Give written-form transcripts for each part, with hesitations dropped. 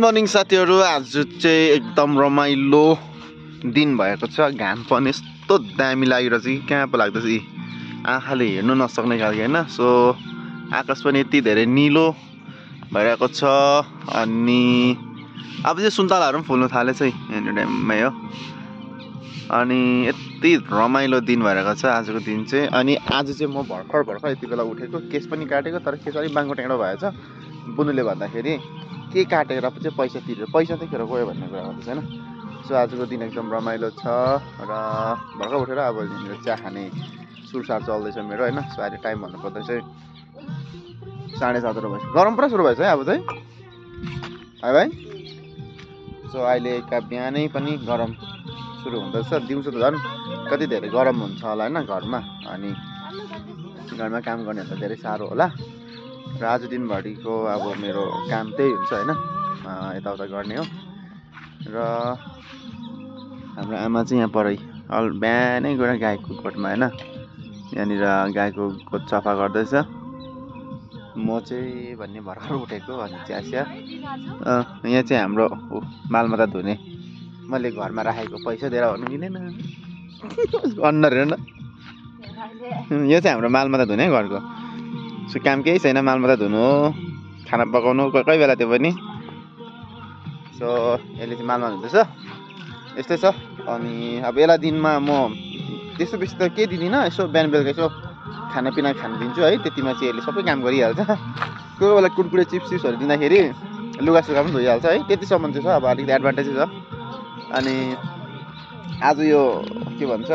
Morning साथीहरू, आज चाहिँ एकदम रमाइलो दिन भएको छ। घाम पनि यस्तो दामी लागिरहेछ कि कहाँ पो लाग्दैछ, यी आँखाले हेर्नु नसक्ने खालको होइन। सो आकाश पनि यति धेरै निलो भइरहेको छ अनि अब चाहिँ सुन्तलाहरू पनि फुल्नु थालेछ है यहाँनिर टाइममै हो। अनि यति रमाइलो दिन भइरहेको छ आजको दिन चाहिँ। अनि आज चाहिँ म भर्खर यति बेला उठेको, केस पनि काटेको, तर केस अलिक बाङ्गो टेँडो भएछ। बुनुले भन्दाखेरि के काटेर चाहिँ पैसा तिरेर पैसा चाहिँ खेर गयो भन्ने कुरा गर्दैछ होइन। सो आजको दिन एकदम रमाइलो छ र भर्खर उठेर अब चिया खाने सुरसार चल्दैछ मेरो होइन। सो अहिले टाइम भन्नुपर्दा चाहिँ 7:30 भएछ। गरम पुरा सुरु भएछ है अब चाहिँ है भाइ। सो अहिले बिहानै पनि गरम सुरु हुँदैछ। दिउँसो त झन् कति धेरै गरम हुन्छ होला होइन घरमा, अनि घरमा काम गर्नेहरूलाई धेरै साह्रो होला। र आज दिनभरिको अब मेरो काम त्यही हुन्छ होइन, यताउता गर्ने हो। र हाम्रो आमा चाहिँ यहाँ परै बिहानै गएर गाईको गोठमा होइन, यहाँनिर गाईको गोठ सफा गर्दैछ। म चाहिँ भन्ने भर्खर उठेको अनि चिया यहाँ चाहिँ हाम्रो मालमत्ता धुने मैले घरमा राखेको पैसा दिएर भन्नु मिलेन अनुहार हेर्न। यो चाहिँ हाम्रो मालमत्ता धुने घरको। सो काम केही छैन, मालमत्ता धुनु हो, खाना पकाउनु कोही बेला त्यो पनि। सो यसले चाहिँ मालमा धुँदैछ, यस्तै छ। अनि अब यसलाई दिनमा म त्यस्तो बेसी त केही दिँदिनँ, यसो बिहान बेलुका यसो खानापिना खानु दिन्छु है। त्यतिमा चाहिँ यसले सबै काम गरिहाल्छ। कोही बेला कुरकुरे चिप्सहरू दिँदाखेरि लुगासुगा पनि धोइहाल्छ है। त्यतिसम्म चाहिँ छ, अब अलिकति एडभान्टेजै छ। अनि आज यो के भन्छ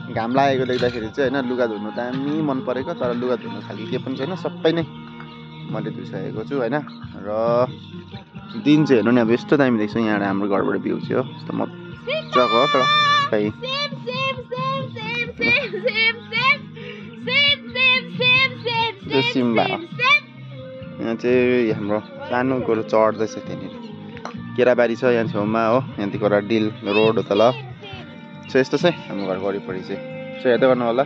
घाम लागेको देख्दाखेरि चाहिँ होइन लुगा धुनु दामी मन परेको, तर लुगा धुनु खालि के पनि छैन, सबै नै मैले धुइसकेको छु होइन। र दिन चाहिँ हेर्नु नि अब यस्तो दामी देख्छ यहाँ हाम्रो घरबाट भ्यू चाहिँ हो, यस्तो मजाको हो। तर खै सिम्बा यहाँ चाहिँ हाम्रो सानो गोरु चढ्दैछ, त्यहाँनिर केराबारी छ यहाँ छेउमा हो, यहाँदेखि डिल रोड हो तल। सो यस्तो चाहिँ हाम्रो घरको वरिपरि चाहिँ। सो हेर्दै गर्नु होला।